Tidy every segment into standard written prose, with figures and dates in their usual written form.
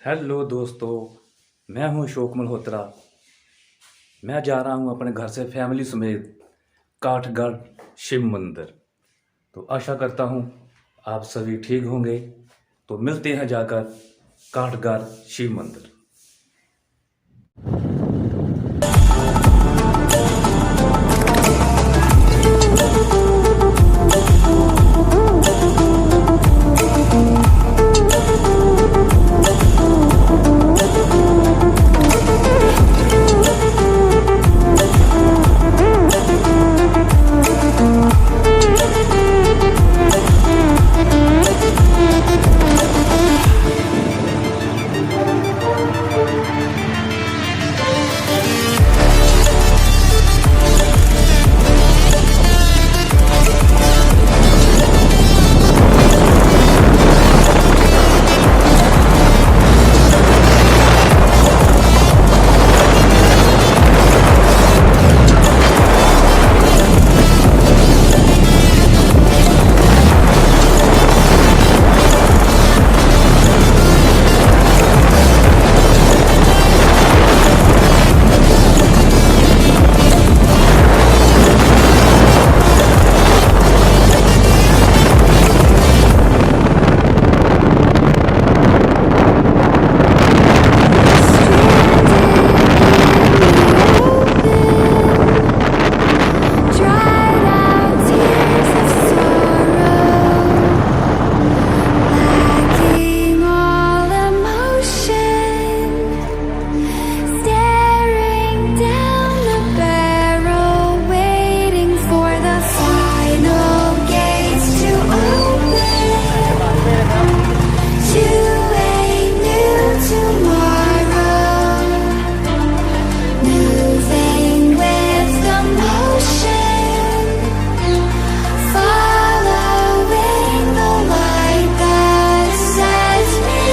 Hello दोस्तों। मैं हूं अशोक मल्होत्रा। मैं जा रहा हूं अपने घर से फैमिली समेत काठगढ़ शिव मंदिर। तो आशा करता हूं आप सभी ठीक होंगे। तो मिलते हैं जाकर काठगढ़ शिव मंदिर। Dried out tears of sorrow, lacking all emotion, staring down the barrel, waiting for the final gates to open to a new tomorrow, moving with the motion, following the light that sets me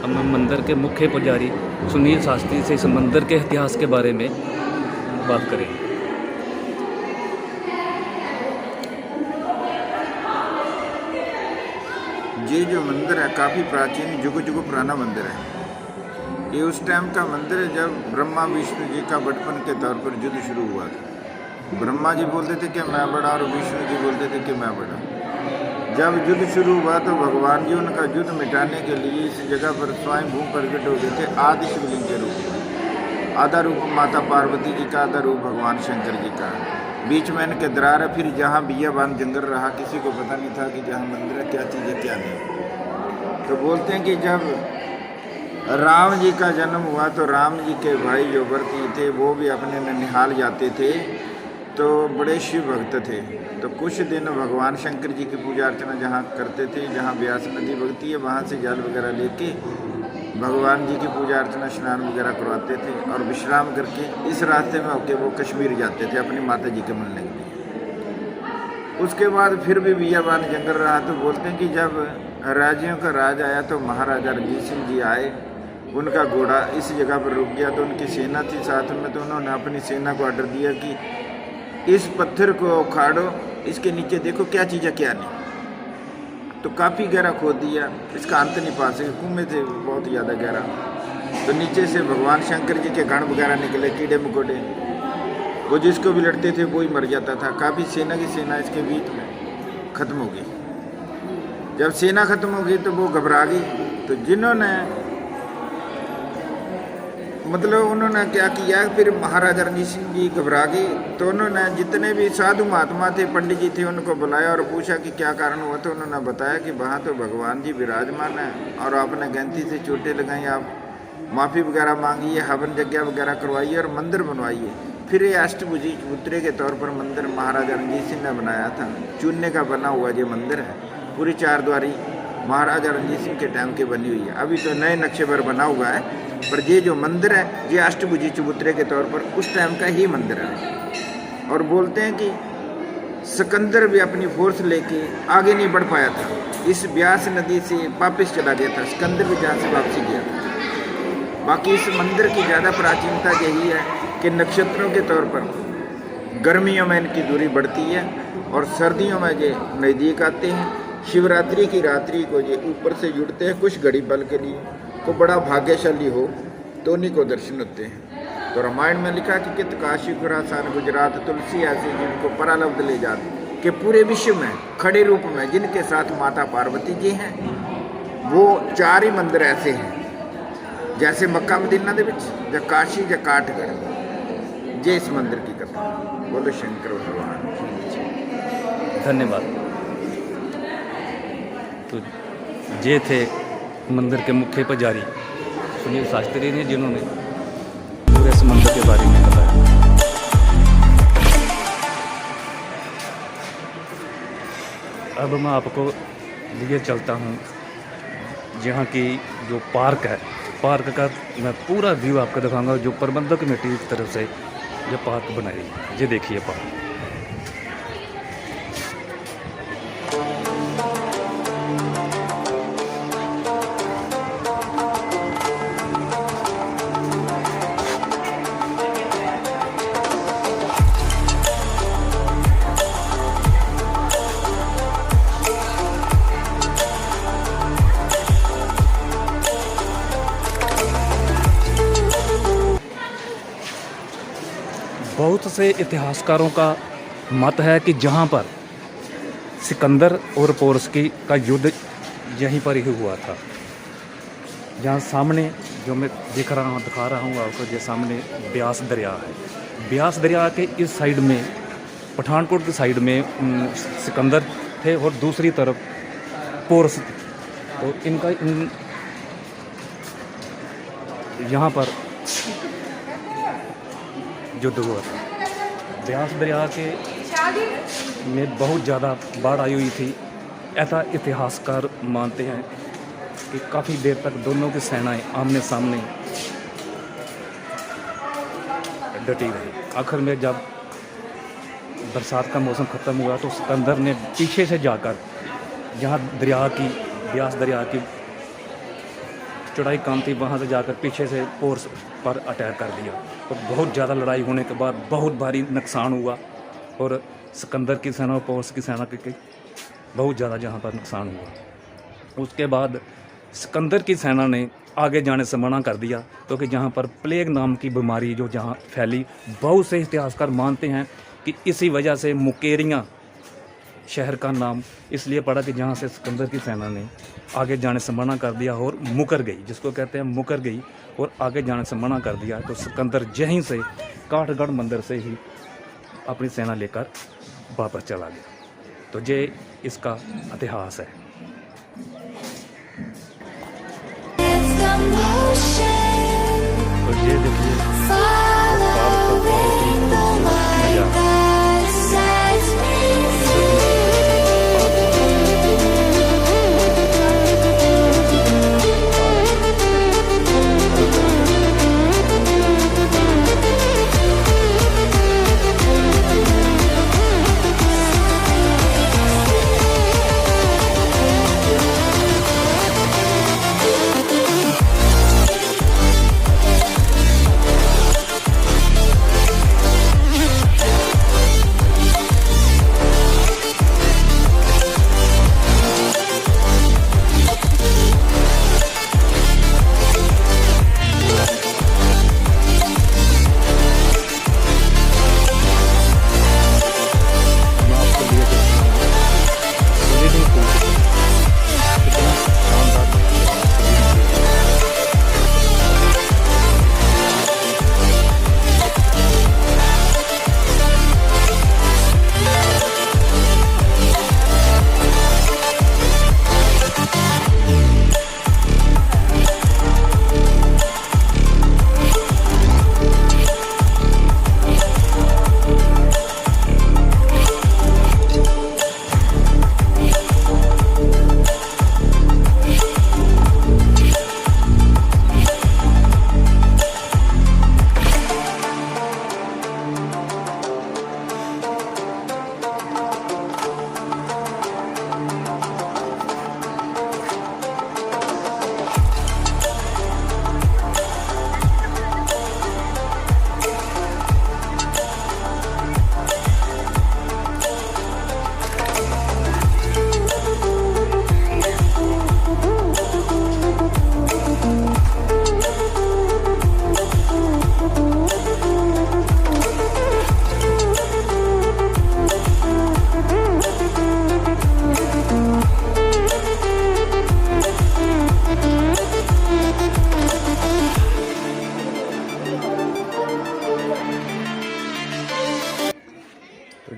हम मंदिर के मुख्य पुजारी सुनील शास्त्री से इस मंदिर के इतिहास के बारे में बात करेंगे। ये जो मंदिर है काफ़ी प्राचीन जुग जुग पुराना मंदिर है। ये उस टाइम का मंदिर है जब ब्रह्मा विष्णु जी का बचपन के तौर पर युद्ध शुरू हुआ था। ब्रह्मा जी बोलते थे कि मैं बड़ा और विष्णु जी बोलते थे कि मैं बड़ा। जब युद्ध शुरू हुआ तो भगवान जी उनका युद्ध मिटाने के लिए इस जगह पर स्वयं भू प्रकट हो गए थे आदि शिवलिंग के रूप में। आधा रूप माता पार्वती जी का, आधा रूप भगवान शंकर जी का। बीच में इनके दरार है। फिर जहाँ बियाबान जंगल रहा, किसी को पता नहीं था कि जहाँ मंदिर है क्या चीज़ है क्या नहीं। तो बोलते हैं कि जब राम जी का जन्म हुआ तो राम जी के भाई जो भरती थे वो भी अपने ननिहाल जाते थे, तो बड़े शिव भक्त थे। तो कुछ दिन भगवान शंकर जी की पूजा अर्चना जहाँ करते थे, जहाँ व्यास नदी बगती है, वहाँ से जल वगैरह लेके भगवान जी की पूजा अर्चना स्नान वगैरह करवाते थे और विश्राम करके इस रास्ते में होके वो कश्मीर जाते थे अपनी माता जी के मिलने के लिए। उसके बाद फिर भी बियाबान जंगल रहा तो बोलते हैं कि जब राज्यों का राज आया तो महाराजा रणजीत सिंह जी आए, उनका घोड़ा इस जगह पर रुक गया तो उनकी सेना थी साथ में, तो उन्होंने अपनी सेना को ऑर्डर दिया कि इस पत्थर को उखाड़ो, इसके नीचे देखो क्या चीज़ है क्या नहीं। तो काफ़ी गहरा खोद दिया, इसका अंत नहीं पा सके, कुएं थे बहुत ज़्यादा गहरा। तो नीचे से भगवान शंकर जी के गण वगैरह निकले, कीड़े मकोड़े, वो जिसको भी लड़ते थे वो ही मर जाता था। काफ़ी सेना की सेना इसके बीच में ख़त्म हो गई। जब सेना ख़त्म हो गई तो वो घबरा गई। तो जिन्होंने मतलब उन्होंने क्या किया, फिर महाराजा रणजीत सिंह जी घबरा गए तो उन्होंने जितने भी साधु महात्मा थे, पंडित जी थे, उनको बुलाया और पूछा कि क्या कारण हुआ। तो उन्होंने बताया कि वहाँ तो भगवान जी विराजमान है और आपने गैंती से चोटें लगाई, आप माफ़ी वगैरह मांगिए, हवन यज्ञ वगैरह करवाइए और मंदिर बनवाइए। फिर ये अष्टभुजी चबूतरे के तौर पर मंदिर महाराजा रणजीत सिंह ने बनाया था। चूने का बना हुआ ये मंदिर है, पूरी चारद्वारी महाराजा रणजीत सिंह के टाइम की बनी हुई है। अभी तो नए नक्शे पर बना हुआ है, पर ये जो मंदिर है ये अष्टभुजी चबूतरे के तौर पर उस टाइम का ही मंदिर है। और बोलते हैं कि सिकंदर भी अपनी फोर्स लेके आगे नहीं बढ़ पाया था, इस ब्यास नदी से वापस चला गया था, सिकंदर भी जहाँ से वापसी गया था। बाकी इस मंदिर की ज़्यादा प्राचीनता यही है कि नक्षत्रों के तौर पर गर्मियों में इनकी दूरी बढ़ती है और सर्दियों में ये नज़दीक आते हैं। शिवरात्रि की रात्रि को ये ऊपर से जुड़ते हैं कुछ घड़ी पल के लिए, को बड़ा भाग्यशाली हो तो उन्हीं को दर्शन होते हैं। तो रामायण में लिखा कि कित काशी खुरासान गुजरात तुलसी ऐसे जिनको परालब्ध ले जाते, कि पूरे विश्व में खड़े रूप में जिनके साथ माता पार्वती जी हैं, वो 4 ही मंदिर ऐसे हैं, जैसे मक्का मदीना दे विच या काशी या काठगढ़। जे इस मंदिर की कथा। बोलो शंकर भगवान। धन्यवाद। तो ये थे मंदिर के मुख्य पुजारी सुनील शास्त्री ने, जिन्होंने पूरे इस मंदिर के बारे में बताया। अब मैं आपको लिए चलता हूँ जहाँ की जो पार्क है, पार्क का मैं पूरा व्यू आपको दिखाऊंगा, जो प्रबंधक कमेटी की तरफ से ये पार्क बनाई है। ये देखिए पार्क। बहुत से इतिहासकारों का मत है कि जहाँ पर सिकंदर और पोरस का युद्ध यहीं पर ही हुआ था। जहाँ सामने जो मैं दिखा रहा हूँ आपको, ये सामने ब्यास दरिया है। ब्यास दरिया के इस साइड में, पठानकोट की साइड में सिकंदर थे और दूसरी तरफ पोरस थे। तो इनका यहाँ पर युद्ध हुआ था। ब्यास दरिया के में बहुत ज़्यादा बाढ़ आई हुई थी। ऐसा इतिहासकार मानते हैं कि काफ़ी देर तक दोनों की सेनाएं आमने सामने डटी रही। आखिर में जब बरसात का मौसम ख़त्म हुआ तो सिकंदर ने पीछे से जाकर जहाँ ब्यास दरिया की चौड़ाई कम थी, वहाँ से जाकर पीछे से पोरस पर अटैक कर दिया। तो बहुत ज़्यादा लड़ाई होने के बाद बहुत भारी नुकसान हुआ और सिकंदर की सेना और पोरस की सेना के बहुत ज़्यादा जहाँ पर नुकसान हुआ। उसके बाद सिकंदर की सेना ने आगे जाने से मना कर दिया, क्योंकि जहाँ पर प्लेग नाम की बीमारी जो जहाँ फैली, बहुत से इतिहासकार मानते हैं कि इसी वजह से मुकेरियाँ शहर का नाम इसलिए पड़ा कि जहाँ से सिकंदर की सेना ने आगे जाने से मना कर दिया और मुकर गई, जिसको कहते हैं मुकर गई, और आगे जाने से मना कर दिया। तो सिकंदर यहीं से काठगढ़ मंदिर से ही अपनी सेना लेकर वापस चला गया। तो ये इसका इतिहास है। It's the motion, तो ये देखिए following the light that sets me free.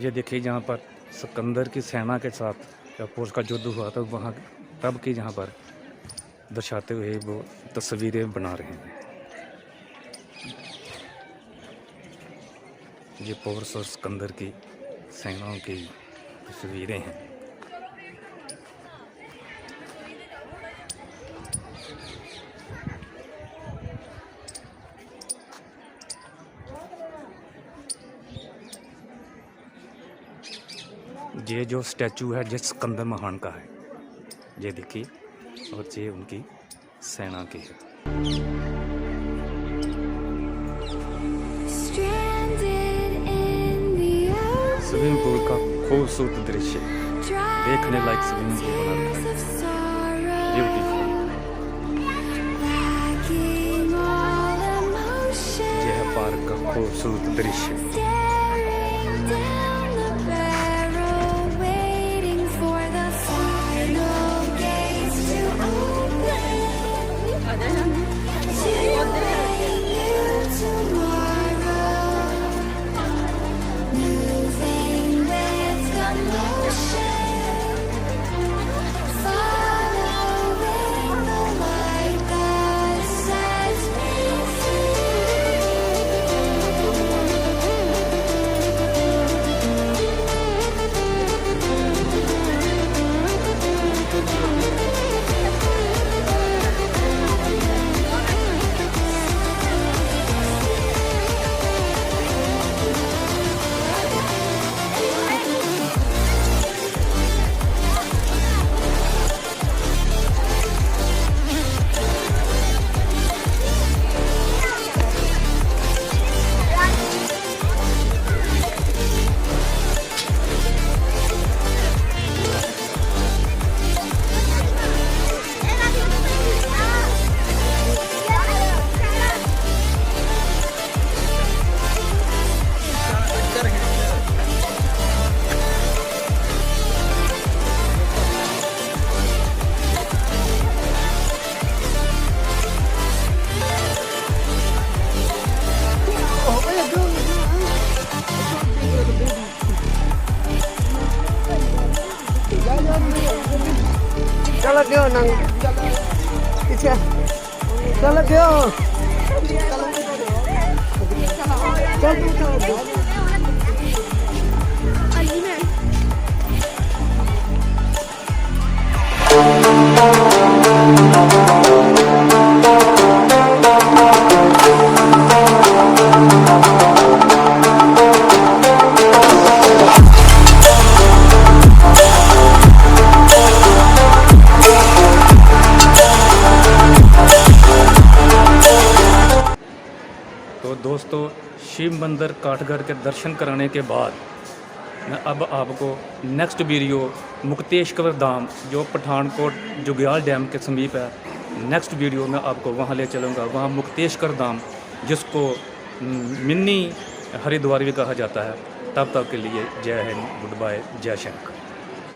ये देखिए जहाँ पर सिकंदर की सेना के साथ जब उसका युद्ध हुआ था वहाँ तब की यहाँ पर दर्शाते हुए वो तस्वीरें बना रहे हैं। ये पोरस और सिकंदर की सेनाओं की तस्वीरें हैं। ये जो स्टैचू है ये सिकंदर महान का है, ये देखिए, और ये उनकी सेना की है। Stranded in the ocean, swimming pool का खूबसूरत दृश्य, देखने लायक स्विमिंग पूल बना रखा है, of sorrow, beautiful. lacking all emotion, यह है पार्क का खूबसूरत दृश्य। staring down the barrel, waiting for the final gates to open, to bring you tomorrow, moving with the motion, following the light that sets me Chalo kyo nang icha. Chalo kyo. तो दोस्तों, शिव मंदिर काठगढ़ के दर्शन कराने के बाद मैं अब आपको नेक्स्ट वीडियो मुक्तेश्वर धाम जो पठानकोट जुग्याल डैम के समीप है, नेक्स्ट वीडियो में आपको वहाँ ले चलूँगा। वहाँ मुक्तेश्वर धाम जिसको मिनी हरिद्वार भी कहा जाता है। तब तक के लिए जय हिंद, गुड बाय, जय शंकर।